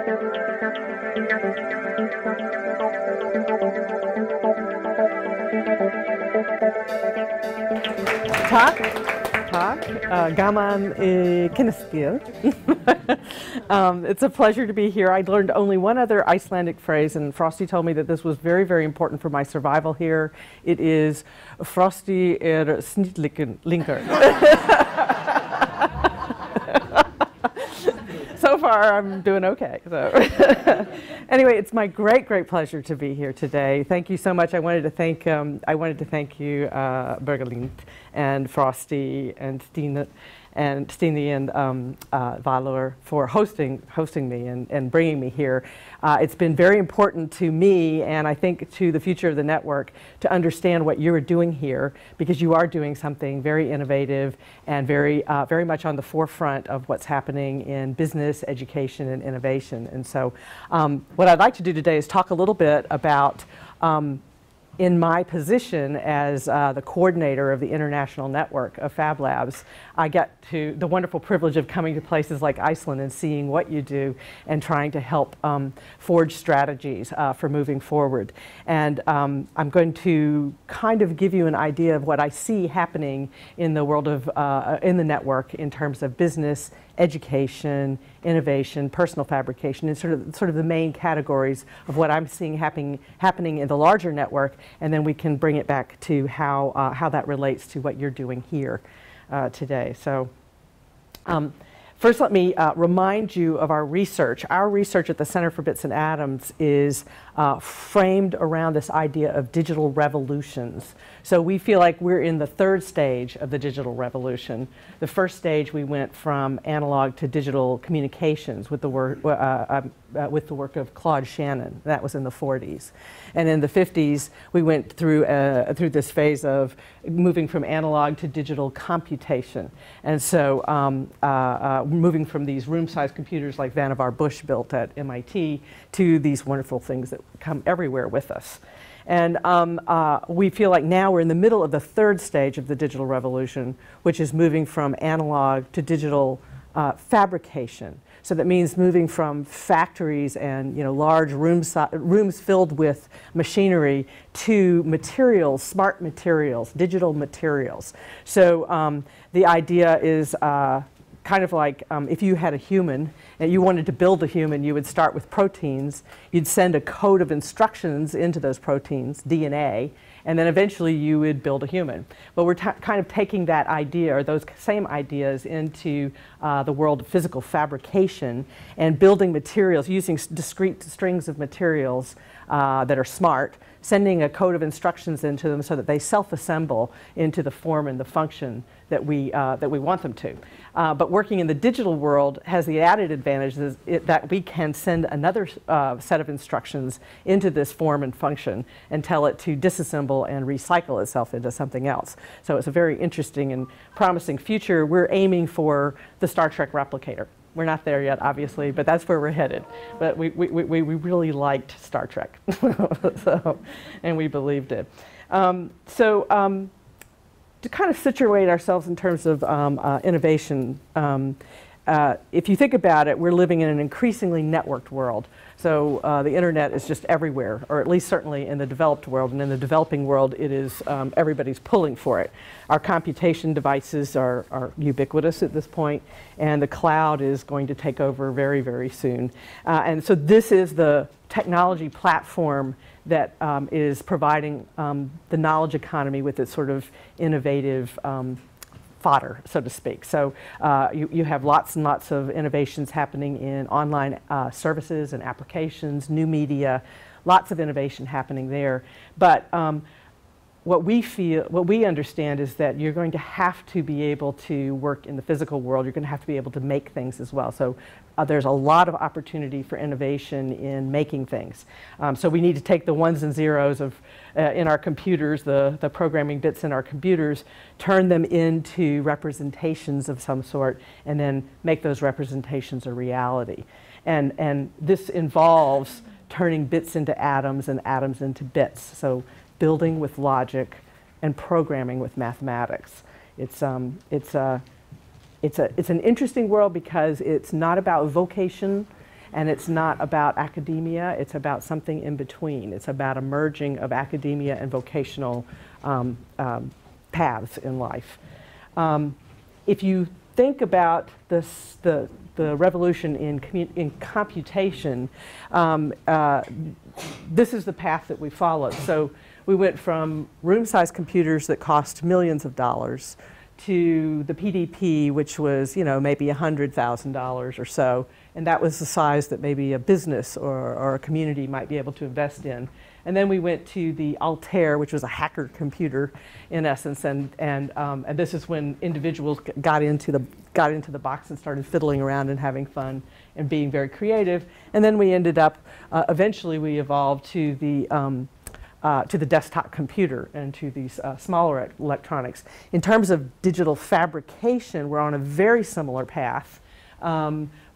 Gaman Kinnestil. It's a pleasure to be here. I learned only one other Icelandic phrase, and Frosty told me that this was very, very important for my survival here. It is Frosty snillingur. So far, I'm doing okay. So, anyway, it's my great, great pleasure to be here today. Thank you so much. I wanted to thank you, Bergalind, and Frosty, and Stine and Valur for hosting me and bringing me here. It's been very important to me, and I think to the future of the network, to understand what you're doing here, because you are doing something very innovative and very much on the forefront of what's happening in business, education, and innovation. And so what I'd like to do today is talk a little bit about in my position as the coordinator of the international network of Fab Labs, I get to the wonderful privilege of coming to places like Iceland and seeing what you do and trying to help forge strategies for moving forward. And I'm going to kind of give you an idea of what I see happening in the world of, in the network in terms of business, education, innovation, personal fabrication, and sort of the main categories of what I'm seeing happening in the larger network, and then we can bring it back to how that relates to what you're doing here today. So first, let me remind you of our research. Our research at the Center for Bits and Atoms is framed around this idea of digital revolutions. So we feel like we're in the third stage of the digital revolution. The first stage, we went from analog to digital communications with the work of Claude Shannon. That was in the 40s. And in the 50s, we went through this phase of moving from analog to digital computation. And so moving from these room-sized computers like Vannevar Bush built at MIT to these wonderful things that come everywhere with us. And we feel like now we're in the middle of the third stage of the digital revolution, which is moving from analog to digital fabrication. So that means moving from factories and large rooms filled with machinery to materials, smart materials, digital materials. So the idea is kind of like if you had a human and you wanted to build a human, you would start with proteins. You'd send a code of instructions into those proteins, DNA, and then eventually you would build a human. But we're kind of taking that idea, or those same ideas, into the world of physical fabrication and building materials using discrete strings of materials that are smart, sending a code of instructions into them so that they self-assemble into the form and the function that we want them to. But working in the digital world has the added advantage that we can send another set of instructions into this form and function and tell it to disassemble and recycle itself into something else. So it's a very interesting and promising future. We're aiming for the Star Trek replicator. We're not there yet, obviously, but that's where we're headed. But we really liked Star Trek, and we believed it. To kind of situate ourselves in terms of innovation, if you think about it, we're living in an increasingly networked world. So the internet is just everywhere, or at least certainly in the developed world. And in the developing world, it is everybody's pulling for it. Our computation devices are ubiquitous at this point, and the cloud is going to take over very, very soon. And so this is the technology platform that is providing the knowledge economy with its sort of innovative fodder, so to speak. So you have lots and lots of innovations happening in online services and applications, new media, lots of innovation happening there. But what we understand is that you're going to have to be able to work in the physical world. You're going to have to be able to make things as well. So there's a lot of opportunity for innovation in making things. So we need to take the ones and zeros of in our computers, the programming bits in our computers, turn them into representations of some sort, and then make those representations a reality. And this involves turning bits into atoms and atoms into bits. So building with logic and programming with mathematics. It's an interesting world because it's not about vocation And it's not about academia, it's about something in between. It's about a merging of academia and vocational paths in life. If you think about this, the revolution in computation, this is the path that we followed. So we went from room-sized computers that cost millions of dollars to the PDP, which was, you know, maybe $100,000 or so, and that was the size that maybe a business or a community might be able to invest in. And then we went to the Altair, which was a hacker computer, in essence, and this is when individuals got into the box and started fiddling around and having fun and being very creative. And then we ended up, eventually we evolved to the desktop computer and to these smaller electronics. In terms of digital fabrication, we're on a very similar path.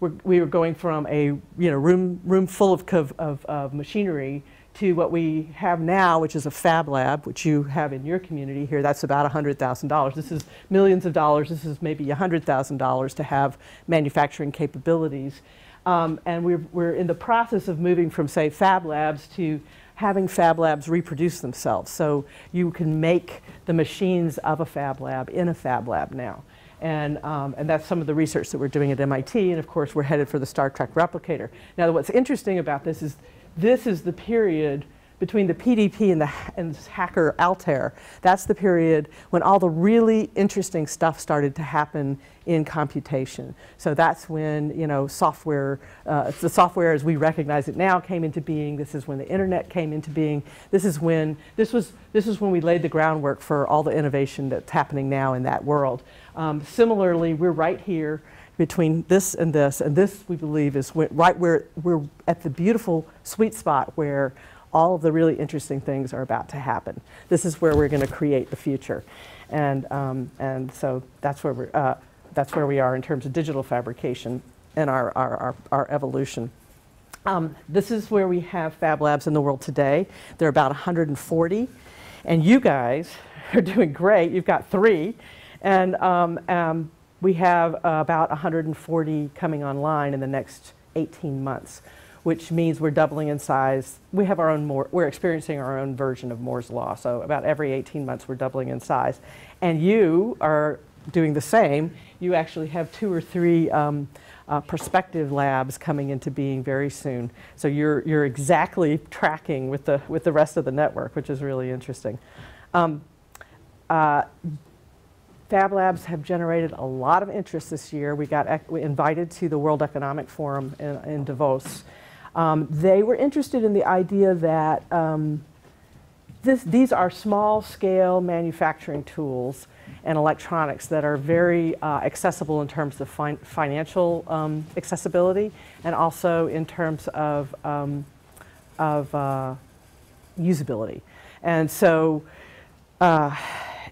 We were going from a room full of machinery to what we have now, which is a Fab Lab, which you have in your community here. That's about $100,000. This is millions of dollars. This is maybe $100,000 to have manufacturing capabilities. And we're in the process of moving from, say, Fab Labs to having Fab Labs reproduce themselves. So you can make the machines of a Fab Lab in a Fab Lab now. And that's some of the research that we're doing at MIT, and of course we're headed for the Star Trek replicator. Now what's interesting about this is the period between the PDP and this hacker Altair. That's the period when all the really interesting stuff started to happen in computation. So that's when, you know, software, the software as we recognize it now came into being. This is when the internet came into being. This is when we laid the groundwork for all the innovation that's happening now in that world. Similarly, we're right here between this, and this we believe is right where we're at the beautiful sweet spot where all of the really interesting things are about to happen. This is where we're going to create the future, and so that's where we are in terms of digital fabrication and our evolution. This is where we have Fab Labs in the world today. There are about 140, and you guys are doing great. You've got 3, and we have about 140 coming online in the next 18 months, which means we're doubling in size. We have our own we're experiencing our own version of Moore's Law. So about every 18 months, we're doubling in size. And you are doing the same. You actually have 2 or 3 prospective labs coming into being very soon. So you're exactly tracking with the rest of the network, which is really interesting. Fab Labs have generated a lot of interest this year. We got invited to the World Economic Forum in Davos. They were interested in the idea that these are small-scale manufacturing tools and electronics that are very accessible in terms of financial accessibility, and also in terms of usability. And so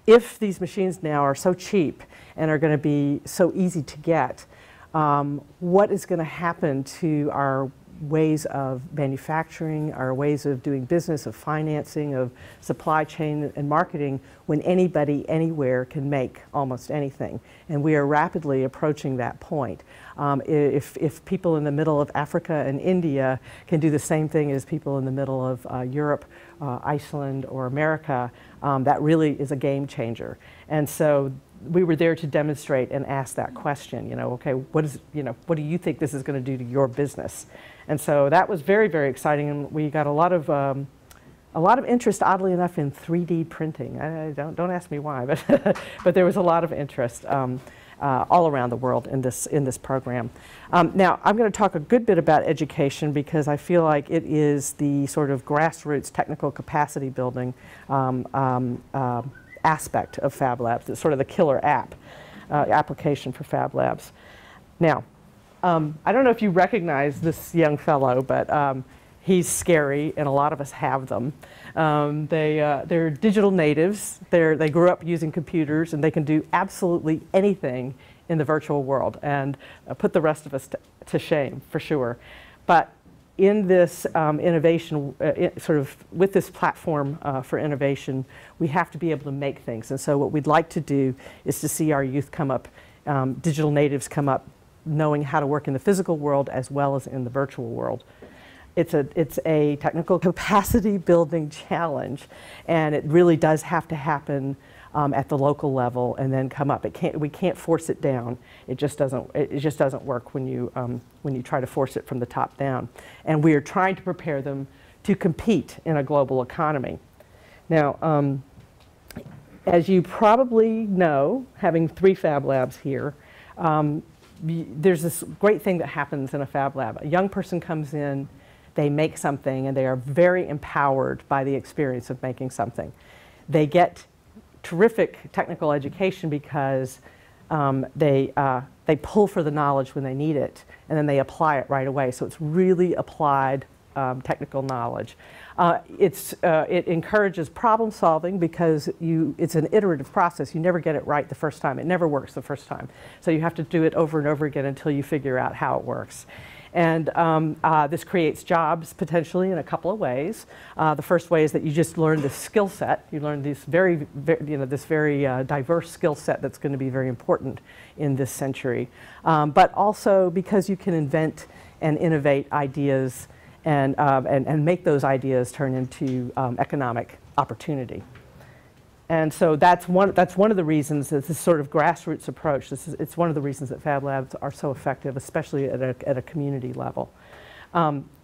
if these machines now are so cheap and are going to be so easy to get, what is going to happen to our ways of manufacturing, our ways of doing business, of financing, of supply chain and marketing, when anybody, anywhere can make almost anything? And we are rapidly approaching that point. If people in the middle of Africa and India can do the same thing as people in the middle of Europe, Iceland, or America, that really is a game changer. And so we were there to demonstrate and ask that question, okay, what do you think this is going to do to your business? And so that was very, very exciting, and we got a lot of interest, oddly enough, in 3D printing. Don't ask me why, but there was a lot of interest all around the world in this program. Now, I'm going to talk a good bit about education because I feel like it is the sort of grassroots technical capacity building aspect of Fab Labs. It's sort of the killer application for Fab Labs. Now, I don't know if you recognize this young fellow, but he's scary, and a lot of us have them. They're digital natives. They grew up using computers, and they can do absolutely anything in the virtual world, and put the rest of us to shame, for sure. But in this innovation, sort of with this platform for innovation, we have to be able to make things. And so what we'd like to do is to see our youth come up, digital natives come up, knowing how to work in the physical world as well as in the virtual world. It's a technical capacity building challenge, and it really does have to happen at the local level and then come up. We can't force it down. It just doesn't work when you try to force it from the top down. And we are trying to prepare them to compete in a global economy. Now, as you probably know, having 3 Fab Labs here, there's this great thing that happens in a Fab Lab. A young person comes in, they make something, and they are very empowered by the experience of making something. They get terrific technical education because they pull for the knowledge when they need it, and then they apply it right away. So it's really applied technical knowledge. It encourages problem solving because it's an iterative process. You never get it right the first time. It never works the first time. So you have to do it over and over again until you figure out how it works. And this creates jobs potentially in a couple of ways. The first way is that you just learn this skill set. You learn this very diverse skill set that's going to be very important in this century. But also because you can invent and innovate ideas and make those ideas turn into economic opportunity. And so that's one of the reasons that this sort of grassroots approach, it's one of the reasons that Fab Labs are so effective, especially at a community level.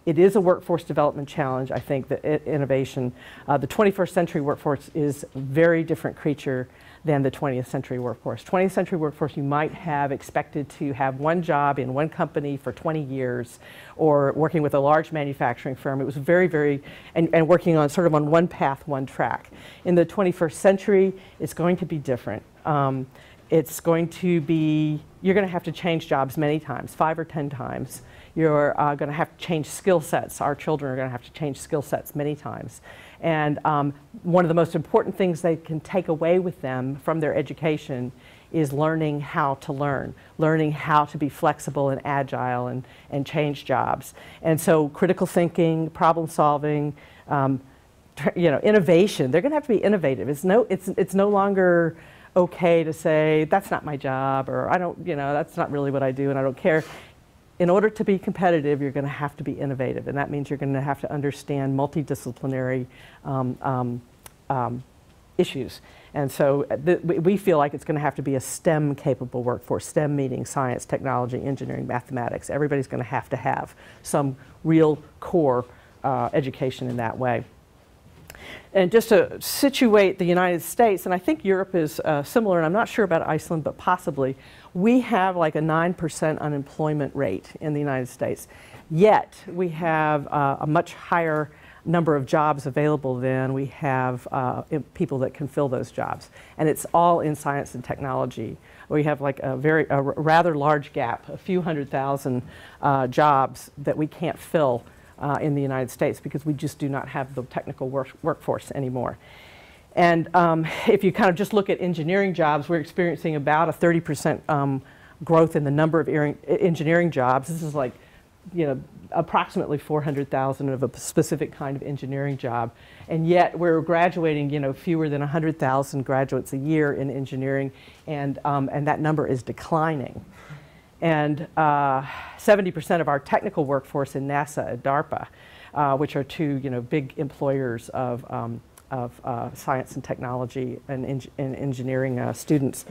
It is a workforce development challenge, I think, that innovation. The 21st century workforce is a very different creature than the 20th century workforce. 20th century workforce, you might have expected to have one job in one company for 20 years or working with a large manufacturing firm. It was and working on sort of on one path, one track. In the 21st century, it's going to be different. It's going to be, you're going to have to change jobs many times, 5 or 10 times. You're going to have to change skill sets. Our children are going to have to change skill sets many times. And one of the most important things they can take away with them from their education is learning how to learn, learning how to be flexible and agile and change jobs. And so critical thinking, problem solving, innovation, they're going to have to be innovative. It's no longer okay to say, that's not my job, or that's not really what I do and I don't care. In order to be competitive, you're going to have to be innovative, and that means you're going to have to understand multidisciplinary issues. And so we feel like it's going to have to be a STEM-capable workforce, STEM meaning science, technology, engineering, mathematics. Everybody's going to have some real core education in that way. And just to situate the United States, and I think Europe is similar, and I'm not sure about Iceland, but possibly, we have like a 9% unemployment rate in the United States. Yet, we have a much higher number of jobs available than we have people that can fill those jobs. And it's all in science and technology. We have like a rather large gap, a few 100,000 jobs that we can't fill in the United States because we just do not have the technical workforce anymore. And if you kind of just look at engineering jobs, we're experiencing about a 30% growth in the number of engineering jobs. This is like, approximately 400,000 of a specific kind of engineering job. And yet we're graduating, fewer than 100,000 graduates a year in engineering, and that number is declining. And 70% of our technical workforce in NASA and DARPA, which are two big employers of science and technology and engineering students,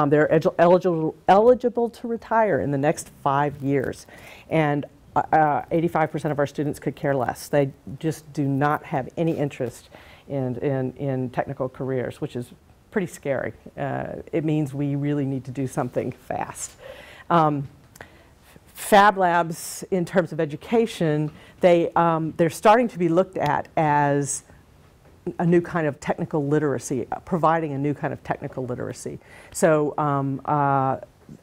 they're eligible to retire in the next 5 years. And 85% of our students could care less. They just do not have any interest in technical careers, which is pretty scary. It means we really need to do something fast. Fab Labs, in terms of education, they're starting to be looked at as a new kind of technical literacy, providing a new kind of technical literacy. So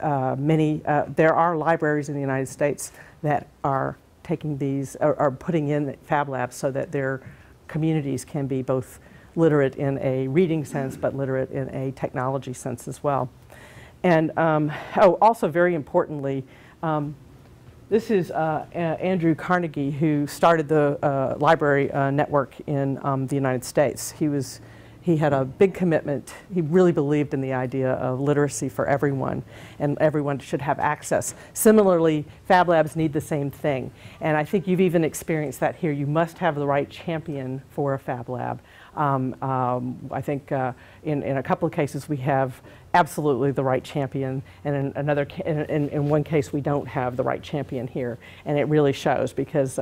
there are libraries in the United States that are taking these, are putting in Fab Labs so that their communities can be both literate in a reading sense, but literate in a technology sense as well. And also very importantly, this is Andrew Carnegie, who started the library network in the United States. he had a big commitment. He really believed in the idea of literacy for everyone, and everyone should have access. Similarly, Fab Labs need the same thing, and I think you've even experienced that here. You must have the right champion for a Fab Lab. I think in a couple of cases we have absolutely the right champion, and in one case we don't have the right champion here, and it really shows because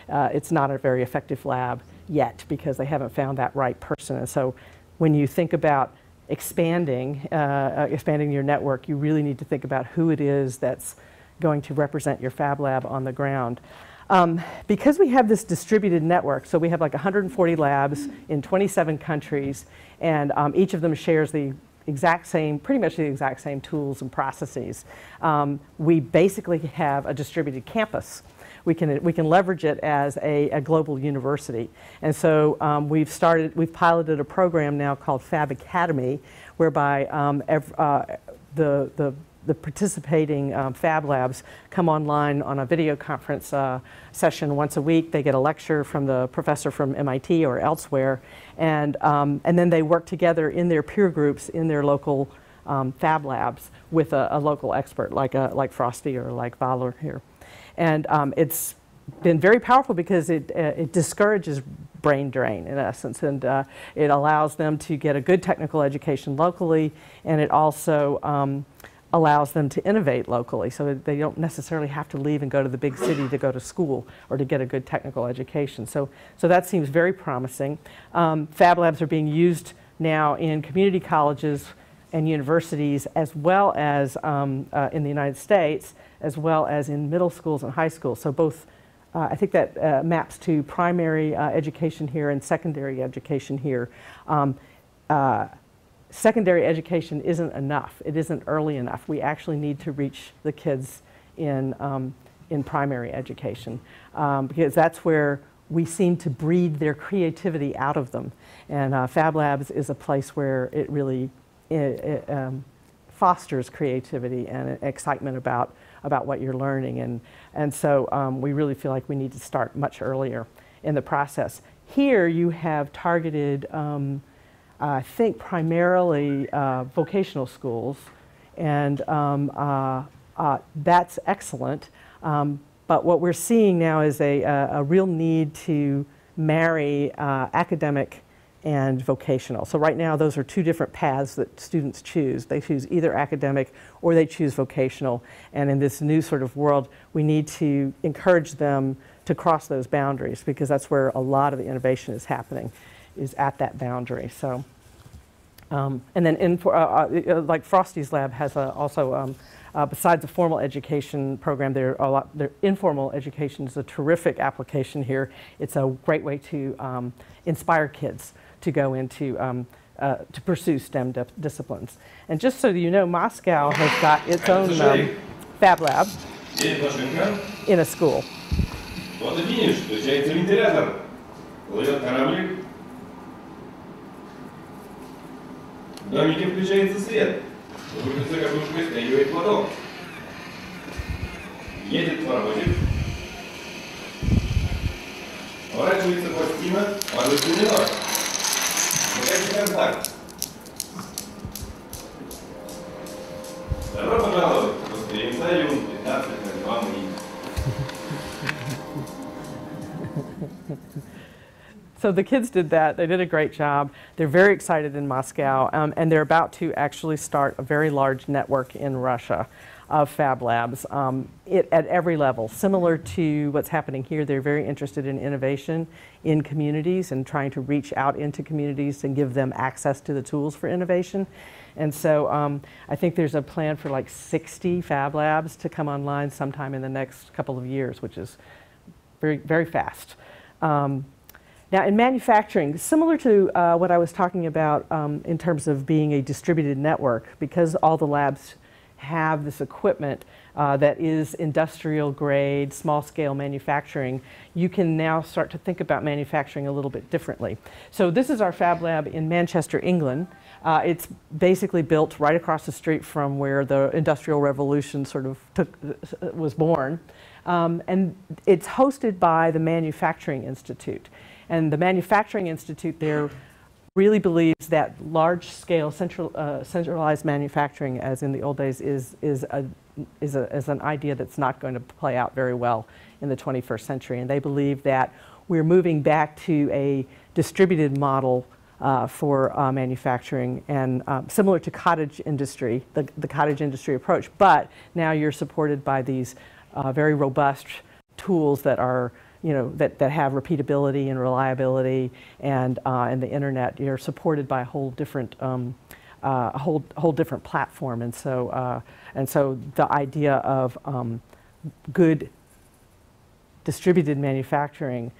it's not a very effective lab yet because they haven't found that right person. And so when you think about expanding your network, you really need to think about who it is that's going to represent your Fab Lab on the ground. Because we have this distributed network, so we have like 140 labs in 27 countries, and each of them shares the exact same, pretty much the exact same tools and processes. We basically have a distributed campus. We can leverage it as a global university. And so we've piloted a program now called Fab Academy, whereby the participating Fab Labs come online on a video conference session once a week. They get a lecture from the professor from MIT or elsewhere, and then they work together in their peer groups in their local Fab Labs with a local expert like Frosty or like Valor here. And it's been very powerful because it discourages brain drain in essence, and it allows them to get a good technical education locally, and it also allows them to innovate locally, so that they don't necessarily have to leave and go to the big city to go to school or to get a good technical education. So that seems very promising. Fab Labs are being used now in community colleges and universities, as well as in the United States, as well as in middle schools and high schools. So both, I think that maps to primary education here and secondary education here. Secondary education isn't enough. It isn't early enough. We actually need to reach the kids in primary education because that's where we seem to breed their creativity out of them. And Fab Labs is a place where it really fosters creativity and excitement about what you're learning. And so we really feel like we need to start much earlier in the process. Here you have targeted I think primarily vocational schools, and that's excellent. But what we're seeing now is a real need to marry academic and vocational. So right now those are two different paths that students choose. They choose either academic or they choose vocational. And in this new sort of world, we need to encourage them to cross those boundaries because that's where a lot of the innovation is happening. Is at that boundary. So, and then like Frosty's lab has also, besides the formal education program, their informal education is a terrific application here. It's a great way to inspire kids to go into, to pursue STEM disciplines. And just so you know, Moscow has got its own Fab Lab in a school. В домике включается свет. Выключится как бы выстреливает платок. Едет паровозик. Поворачивается пластина, воздушный нож. Вмыкается контакт. Добро пожаловать в экспериментариум 1502 МИ. So the kids did that. They did a great job. They're very excited in Moscow, and they're about to actually start a very large network in Russia of Fab Labs at every level. Similar to what's happening here, they're very interested in innovation in communities and trying to reach out into communities and give them access to the tools for innovation. And so I think there's a plan for like 60 Fab Labs to come online sometime in the next couple of years, which is very, very fast. Now in manufacturing, similar to what I was talking about in terms of being a distributed network, because all the labs have this equipment that is industrial grade, small scale manufacturing, you can now start to think about manufacturing a little bit differently. So this is our Fab Lab in Manchester, England. It's basically built right across the street from where the Industrial Revolution sort of was born. And it's hosted by the Manufacturing Institute. And the Manufacturing Institute there really believes that large-scale centralized manufacturing, as in the old days, is an idea that's not going to play out very well in the 21st century. And they believe that we're moving back to a distributed model for manufacturing, and similar to cottage industry, the cottage industry approach. But now you're supported by these very robust tools that are, that have repeatability and reliability, and the internet. You're supported by a whole different whole different platform, and so the idea of good distributed manufacturing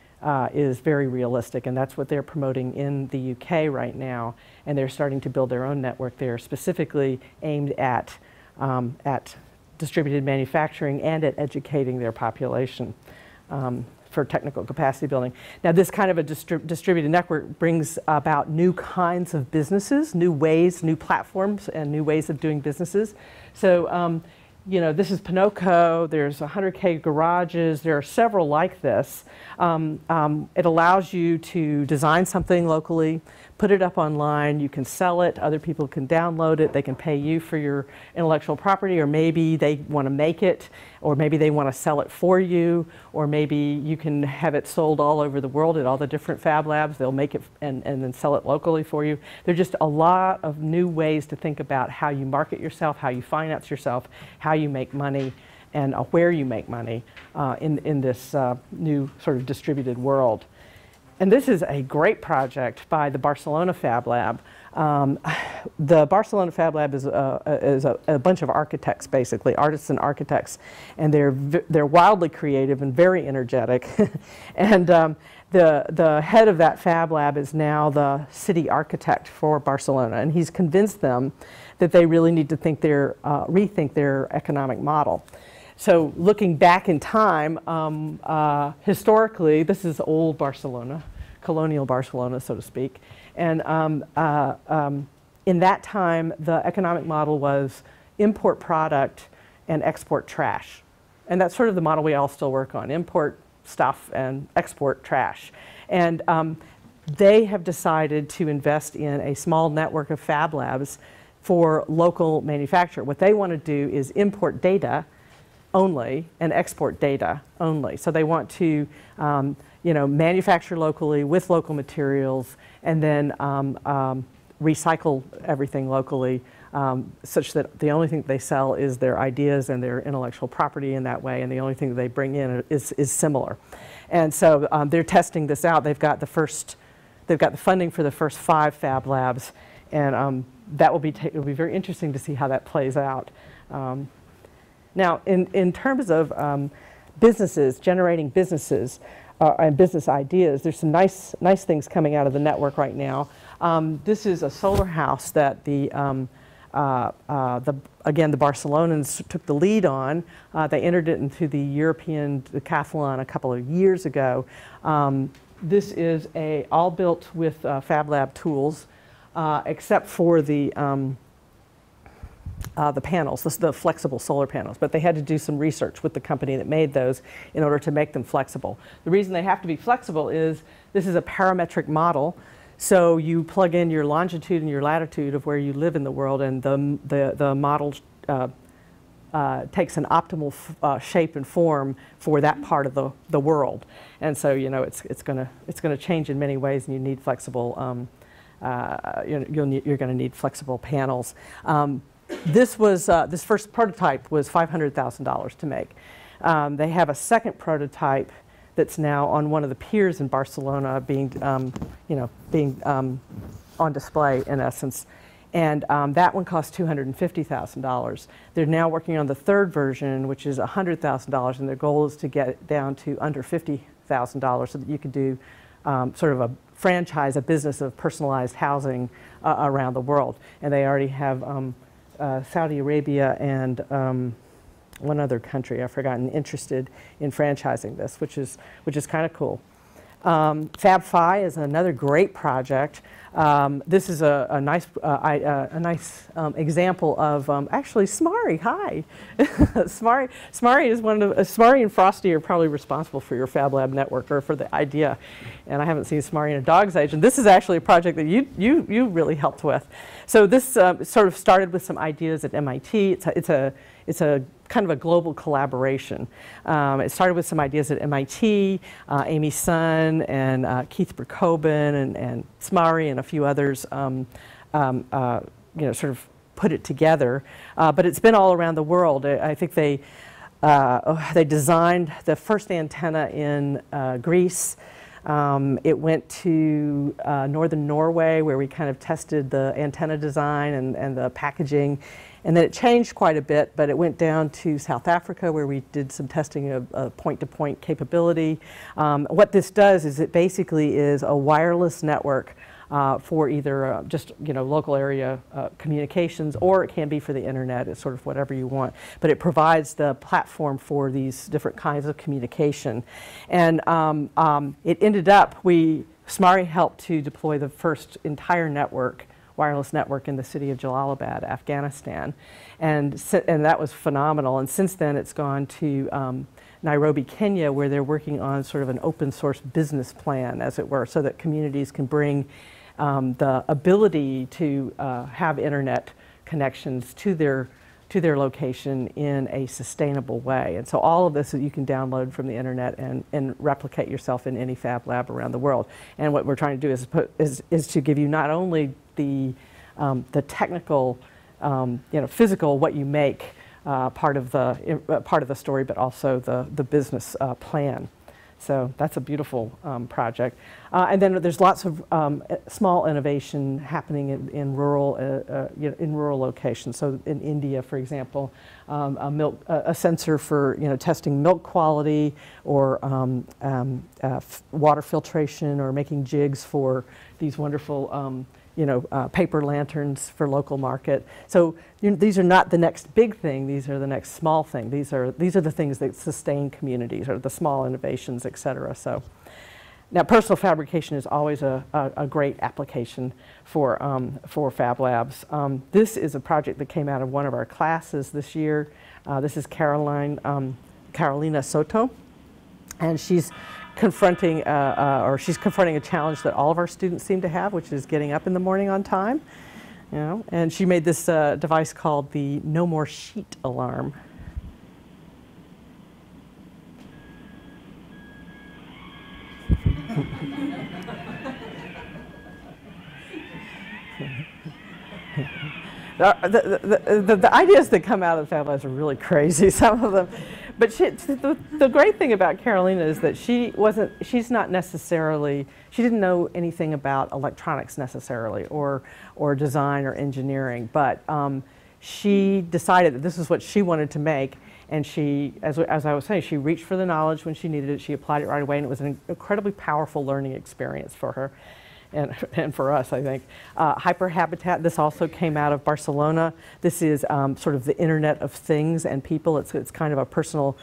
is very realistic, and that's what they're promoting in the UK right now. And they're starting to build their own network there, specifically aimed at distributed manufacturing and at educating their population for technical capacity building. Now, this kind of a distributed network brings about new kinds of businesses, new ways, new platforms, and new ways of doing businesses. So, this is Pinocchio, there's 100K garages, there are several like this. It allows you to design something locally, put it up online, you can sell it, other people can download it, they can pay you for your intellectual property, or maybe they want to make it, or maybe they want to sell it for you, or maybe you can have it sold all over the world at all the different Fab Labs. They'll make it and then sell it locally for you. There are just a lot of new ways to think about how you market yourself, how you finance yourself, how you make money, and where you make money in this new sort of distributed world. And this is a great project by the Barcelona Fab Lab. The Barcelona Fab Lab is a bunch of architects, basically, artists and architects, and they're wildly creative and very energetic. And the head of that Fab Lab is now the city architect for Barcelona, and he's convinced them that they really need to rethink their economic model. So looking back in time, historically, this is old Barcelona, colonial Barcelona, so to speak. And in that time, the economic model was import product and export trash. And that's sort of the model we all still work on, import stuff and export trash. And they have decided to invest in a small network of Fab Labs for local manufacture. What they want to do is import data only and export data only. So they want to manufacture locally with local materials, and then recycle everything locally, such that the only thing that they sell is their ideas and their intellectual property in that way, and the only thing that they bring in is similar. And so they're testing this out. They've got the funding for the first 5 Fab Labs, and that will be it'll be very interesting to see how that plays out. Now, in terms of businesses, generating businesses and business ideas, there's some nice things coming out of the network right now. This is a solar house that again, the Barcelonans took the lead on. They entered it into the European decathlon a couple of years ago. This is all built with Fab Lab tools, except for the panels, the flexible solar panels, but they had to do some research with the company that made those in order to make them flexible. The reason they have to be flexible is this is a parametric model, so you plug in your longitude and your latitude of where you live in the world, and the model takes an optimal shape and form for that part of the world. And so it's going to change in many ways, and you need flexible you're going to need flexible panels. This first prototype was $500,000 to make. They have a second prototype that's now on one of the piers in Barcelona, being on display in essence, and that one cost $250,000. They're now working on the third version, which is $100,000, and their goal is to get it down to under $50,000, so that you could do sort of a business of personalized housing around the world. And they already have Saudi Arabia and one other country, I've forgotten, interested in franchising this, which is kind of cool. Fab is another great project. This is a nice example of actually Smari. Hi, Smari is one of Smari and Frosty are probably responsible for your Fab Lab network or for the idea. And I haven't seen Smari in a dog's age. And this is actually a project that you really helped with. So this sort of started with some ideas at MIT. It's a kind of a global collaboration. It started with some ideas at MIT, Amy Sun and Keith Berkobin and Smari and a few others, sort of put it together. But it's been all around the world. I think they designed the first antenna in Greece. It went to northern Norway, where we kind of tested the antenna design and the packaging. And then it changed quite a bit, but it went down to South Africa, where we did some testing of point-to-point capability. What this does is it basically is a wireless network for either just local area communications, or it can be for the internet. It's sort of whatever you want. But it provides the platform for these different kinds of communication. And it ended up, Smari helped to deploy the first entire network, wireless network, in the city of Jalalabad, Afghanistan. And that was phenomenal. And since then it's gone to Nairobi, Kenya, where they're working on sort of an open source business plan, as it were, so that communities can bring the ability to have internet connections to their location in a sustainable way. And so all of this you can download from the internet and replicate yourself in any Fab Lab around the world. And what we're trying to do is to give you not only the technical, physical, what you make, part of the story, but also the business plan. So that's a beautiful project. And then there's lots of small innovation happening in rural locations. So in India, for example, a sensor for testing milk quality, or water filtration, or making jigs for these wonderful paper lanterns for local market. So these are not the next big thing, these are the next small thing. These are the things that sustain communities, or the small innovations, et cetera. So now personal fabrication is always a great application for Fab Labs. This is a project that came out of one of our classes this year. This is Carolina Soto, and she's confronting a challenge that all of our students seem to have, which is getting up in the morning on time. And she made this device called the No More Sheet Alarm. The ideas that come out of the Fab Labs are really crazy, some of them. But the great thing about Carolina is that she didn't know anything about electronics necessarily, or design or engineering, but she decided that this is what she wanted to make, and she, as I was saying, she reached for the knowledge when she needed it, she applied it right away, and it was an incredibly powerful learning experience for her. And for us, I think. Hyperhabitat, this also came out of Barcelona. This is sort of the Internet of Things and people. It's kind of a personal,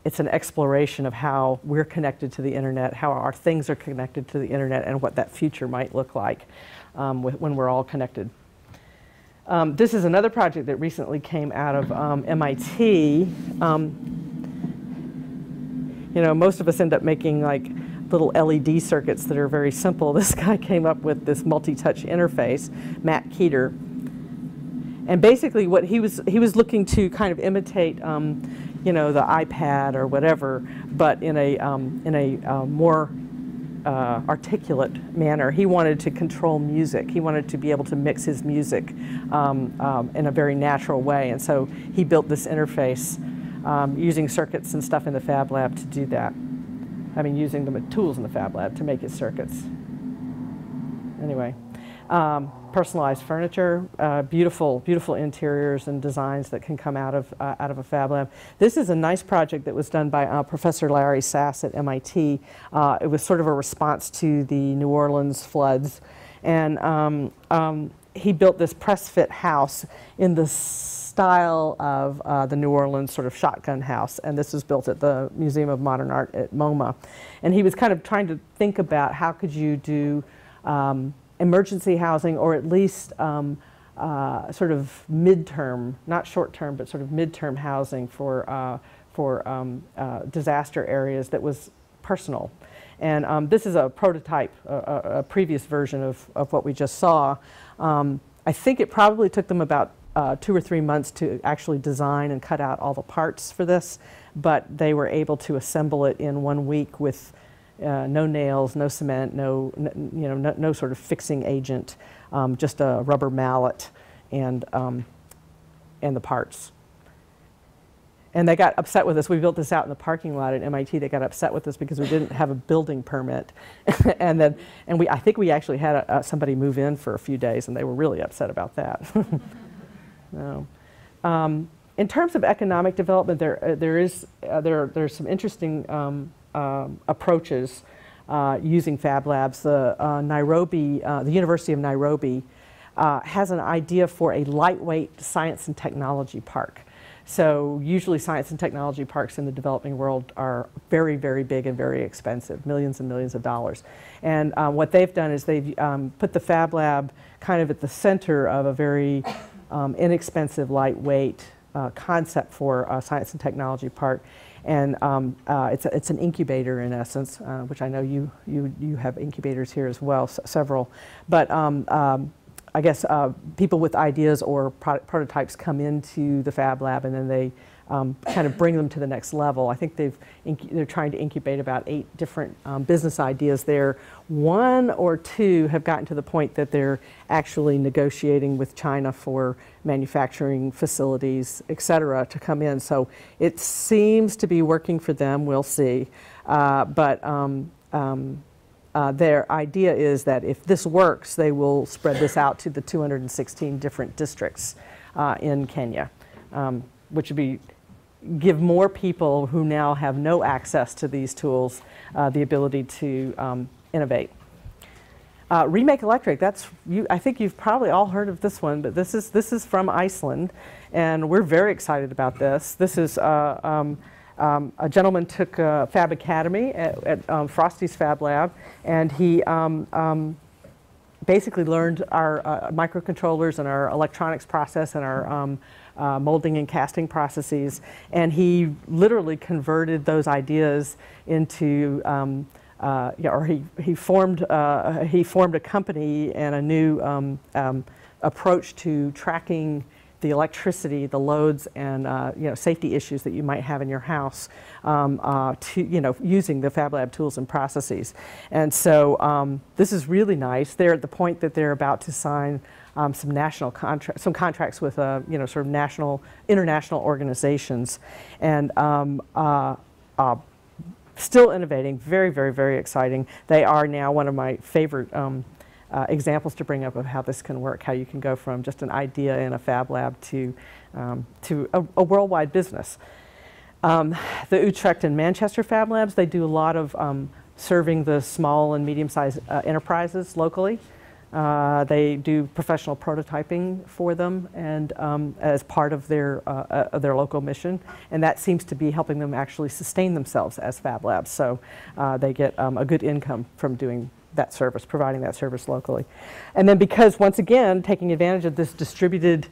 it's an exploration of how we're connected to the Internet, how our things are connected to the Internet, and what that future might look like when we're all connected. This is another project that recently came out of MIT. Most of us end up making like little LED circuits that are very simple. This guy came up with this multi-touch interface, Matt Keeter. And basically what he was looking to kind of imitate, the iPad or whatever, but in a more articulate manner. He wanted to control music. He wanted to be able to mix his music in a very natural way. And so he built this interface using circuits and stuff in the Fab Lab to do that. Using the tools in the Fab Lab to make his circuits. Anyway, personalized furniture, beautiful interiors and designs that can come out of a Fab Lab. This is a nice project that was done by Professor Larry Sass at MIT. It was sort of a response to the New Orleans floods, and he built this press fit house in the style of the New Orleans sort of shotgun house, and this was built at the Museum of Modern Art at MoMA. And he was kind of trying to think about how could you do emergency housing, or at least sort of midterm, not short-term, but sort of midterm housing for disaster areas that was personal. And this is a prototype, a previous version of what we just saw. I think it probably took them about 2 or 3 months to actually design and cut out all the parts for this, but they were able to assemble it in 1 week with no nails, no cement, no sort of fixing agent, just a rubber mallet and the parts. And they got upset with us. We built this out in the parking lot at MIT. They got upset with us because we didn't have a building permit. I think we actually had somebody move in for a few days, and they were really upset about that. No. In terms of economic development, there's some interesting approaches using Fab Labs. The University of Nairobi has an idea for a lightweight science and technology park. So usually science and technology parks in the developing world are very, very big and very expensive, millions and millions of dollars. And what they've done is they've put the Fab Lab kind of at the center of a very inexpensive, lightweight concept for a science and technology park. And it's an incubator in essence, which I know you have incubators here as well, several. But I guess people with ideas or prototypes come into the Fab Lab, and then they kind of bring them to the next level. I think they're trying to incubate about 8 different business ideas there. 1 or 2 have gotten to the point that they're actually negotiating with China for manufacturing facilities, et cetera, to come in. So it seems to be working for them. We'll see. Their idea is that if this works, they will spread this out to the 216 different districts in Kenya, which would give more people who now have no access to these tools the ability to innovate. Remake Electric, I think you've probably all heard of this one, but this is from Iceland, and we're very excited about this. This is a gentleman took Fab Academy at Frosty's Fab Lab, and he basically learned our microcontrollers and our electronics process and our molding and casting processes, and he literally converted those ideas into, he formed a company and a new approach to tracking the electricity, the loads, and safety issues that you might have in your house, using the Fab Lab tools and processes. And so this is really nice. They're at the point that they're about to sign some contracts with sort of international organizations, and still innovating. Very, very, very exciting. They are now one of my favorite examples to bring up of how this can work, how you can go from just an idea in a Fab Lab to a worldwide business. The Utrecht and Manchester Fab Labs, they do a lot of serving the small and medium-sized enterprises locally. They do professional prototyping for them, and as part of their local mission, and that seems to be helping them actually sustain themselves as Fab Labs. So they get a good income from doing that service, providing that service locally. And then because, once again, taking advantage of this distributed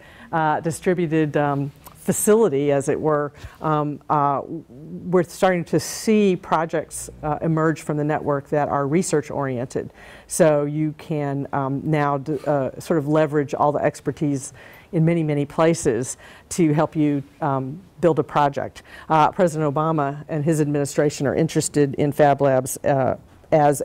facility, as it were, we're starting to see projects emerge from the network that are research-oriented. So you can now sort of leverage all the expertise in many, many places to help you build a project. President Obama and his administration are interested in Fab Labs as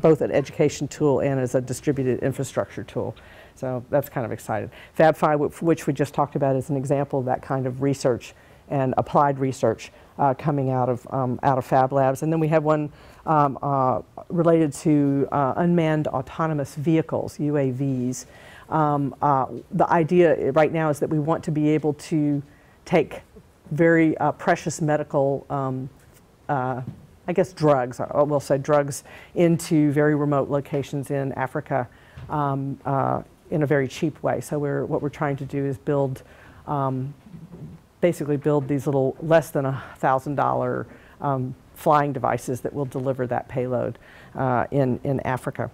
both an education tool and as a distributed infrastructure tool. So that's kind of exciting. Fab5, which we just talked about, is an example of that kind of research and applied research coming out of Fab Labs. And then we have one related to unmanned autonomous vehicles, UAVs. The idea right now is that we want to be able to take very precious medical I guess drugs, we'll say drugs, into very remote locations in Africa in a very cheap way. So what we're trying to do is build basically build these little less than $1,000 flying devices that will deliver that payload in Africa.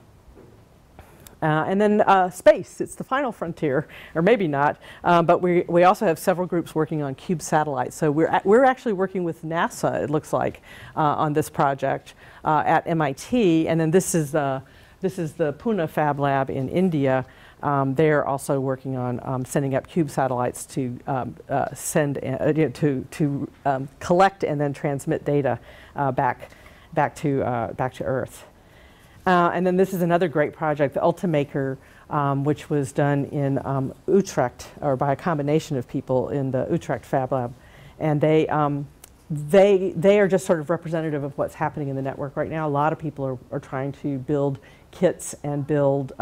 And then space, it's the final frontier, or maybe not, but we also have several groups working on cube satellites. So we're actually working with NASA, it looks like, on this project at MIT, and then this is the Pune Fab Lab in India. They're also working on sending up cube satellites to collect and then transmit data back to Earth. And then this is another great project, the Ultimaker, which was done in Utrecht, or by a combination of people in the Utrecht Fab Lab. And they are just sort of representative of what's happening in the network right now. A lot of people are trying to build kits and build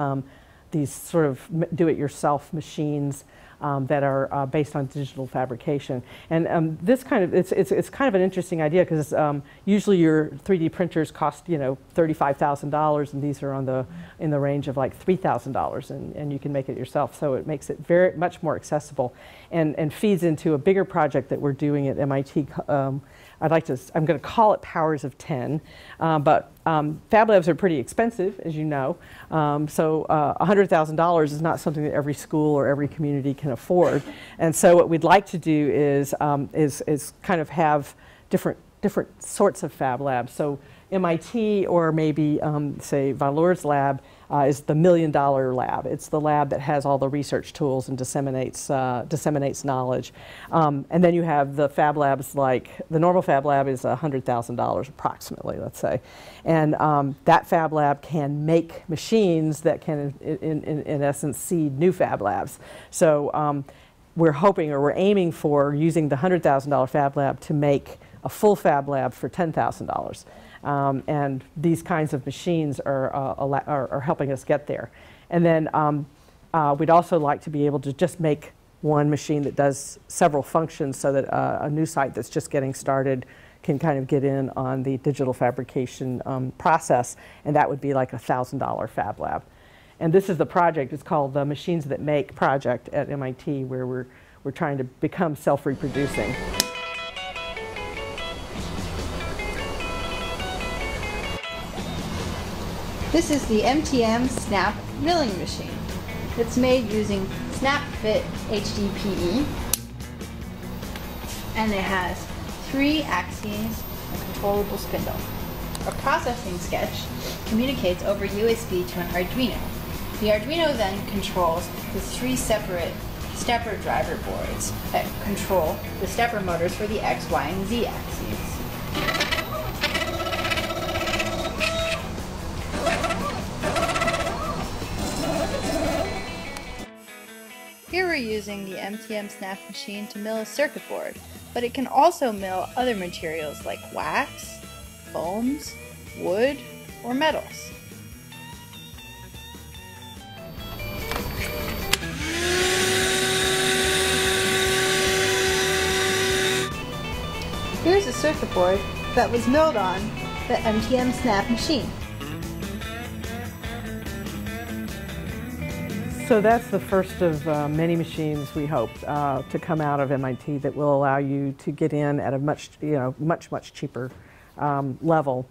these sort of do-it-yourself machines that are based on digital fabrication. And this kind of, it's kind of an interesting idea, because usually your 3D printers cost, you know, $35,000, and these are in the range of like $3,000, and you can make it yourself. So it makes it very much more accessible, and feeds into a bigger project that we're doing at MIT. I'm going to call it Powers of 10, but Fab Labs are pretty expensive, as you know, so $100,000 is not something that every school or every community can afford. And so what we'd like to do is kind of have different sorts of Fab Labs. So MIT, or maybe say Valor's lab, is the $1 million lab. It's the lab that has all the research tools and disseminates knowledge. And then you have the Fab Labs, like the normal Fab Lab is $100,000 approximately, let's say. And that Fab Lab can make machines that can, in essence, seed new Fab Labs. So we're hoping, or we're aiming for, using the $100,000 Fab Lab to make a full Fab Lab for $10,000. And these kinds of machines are helping us get there. And then we'd also like to be able to just make one machine that does several functions, so that a new site that's just getting started can kind of get in on the digital fabrication process, and that would be like a $1,000 Fab Lab. And this is the project. It's called the Machines That Make project at MIT, where we're trying to become self-reproducing. This is the MTM Snap milling machine. It's made using Snap Fit HDPE, and it has 3 axes and a controllable spindle. A processing sketch communicates over USB to an Arduino. The Arduino then controls the 3 separate stepper driver boards that control the stepper motors for the X, Y, and Z axes. Here we're using the MTM Snap machine to mill a circuit board, but it can also mill other materials like wax, foams, wood, or metals. Here's a circuit board that was milled on the MTM Snap machine. So that's the first of many machines, we hope, to come out of MIT that will allow you to get in at a much cheaper level,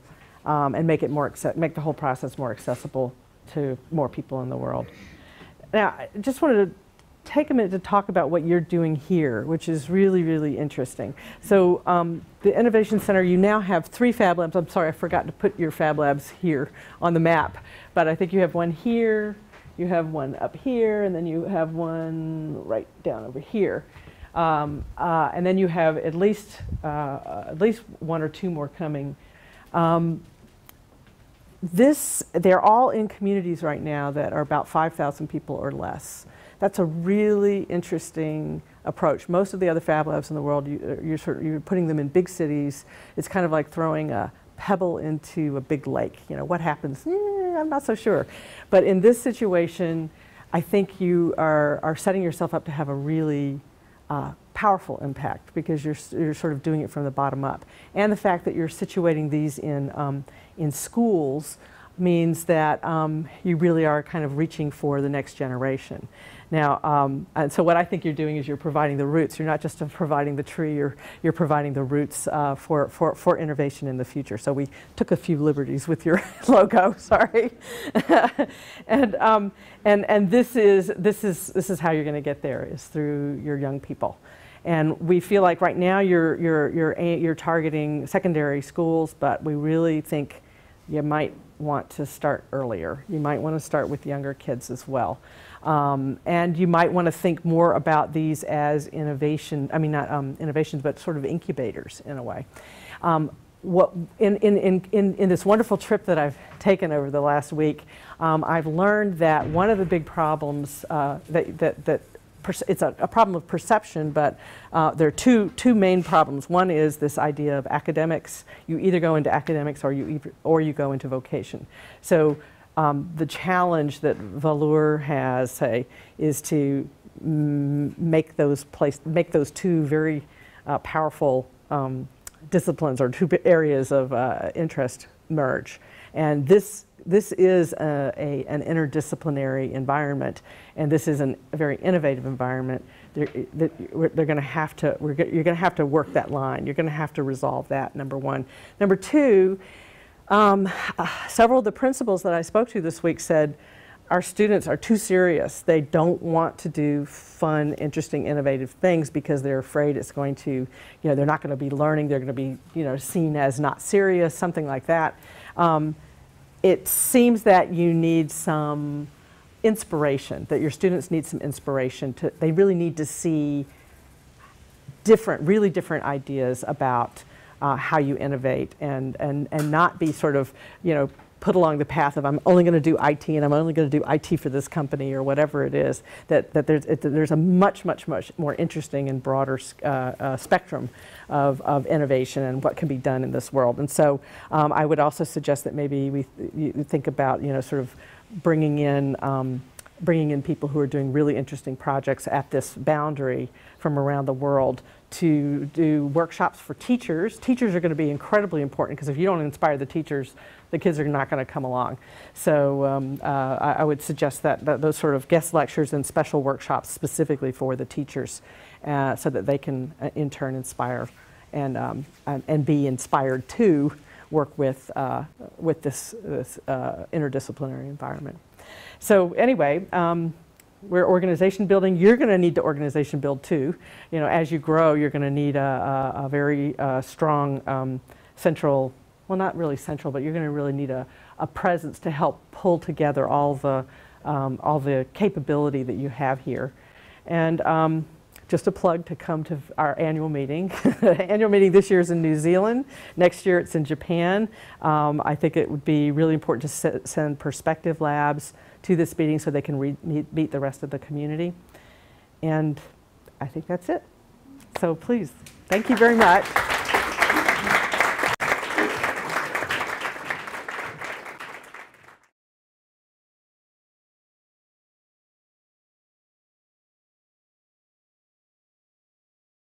and make the whole process more accessible to more people in the world. Now, I just wanted to take a minute to talk about what you're doing here, which is really, really interesting. So the Innovation Center, you now have 3 Fab Labs. I'm sorry, I forgot to put your Fab Labs here on the map, but I think you have one here, you have one up here, and then you have one right down over here. And then you have at least 1 or 2 more coming. They're all in communities right now that are about 5,000 people or less. That's a really interesting approach. Most of the other Fab Labs in the world, you're putting them in big cities. It's kind of like throwing a pebble into a big lake. You know, what happens? I'm not so sure. But in this situation, I think you are setting yourself up to have a really powerful impact, because you're sort of doing it from the bottom up. And the fact that you're situating these in schools means that you really are kind of reaching for the next generation. Now, and so what I think you're doing is you're providing the roots. You're not just providing the tree, you're providing the roots for innovation in the future. So we took a few liberties with your logo, sorry. and this is how you're going to get there, is through your young people. And we feel like right now you're targeting secondary schools, but we really think you might want to start earlier. You might want to start with younger kids as well. And you might want to think more about these as innovation, I mean not innovations, but sort of incubators in a way. In this wonderful trip that I've taken over the last week, I've learned that one of the big problems it's a problem of perception, but there are two main problems. One is this idea of academics. You either go into academics or you go into vocation. So the challenge that Valur has, say, is to make those two very powerful disciplines or two areas of interest merge. And this is an interdisciplinary environment, and this is a very innovative environment. You're going to have to work that line. You're going to have to resolve that, number one. Number two, several of the principals that I spoke to this week said our students are too serious. They don't want to do fun, interesting, innovative things because they're afraid it's going to, they're not going to be learning. They're going to be, seen as not serious, something like that. It seems that you need some inspiration, that your students need some inspiration. They really need to see really different ideas about how you innovate and not be sort of, put along the path of I'm only going to do IT and I'm only going to do IT for this company or whatever it is, that there's a much more interesting and broader spectrum of innovation and what can be done in this world. And so I would also suggest that maybe you think about, sort of bringing in people who are doing really interesting projects at this boundary from around the world to do workshops for teachers. Teachers are going to be incredibly important, because if you don't inspire the teachers, the kids are not going to come along. So I would suggest that those sort of guest lectures and special workshops specifically for the teachers, so that they can in turn inspire and be inspired to work with this interdisciplinary environment. So anyway, we're organization building. You're going to need to organization build too. As you grow, you're going to need a very strong central, well, not really central, but you're going to really need a presence to help pull together all the capability that you have here. And just a plug to come to our annual meeting. The annual meeting this year is in New Zealand. Next year it's in Japan. I think it would be really important to send perspective labs to this meeting so they can meet the rest of the community. And I think that's it. So please, thank you very much.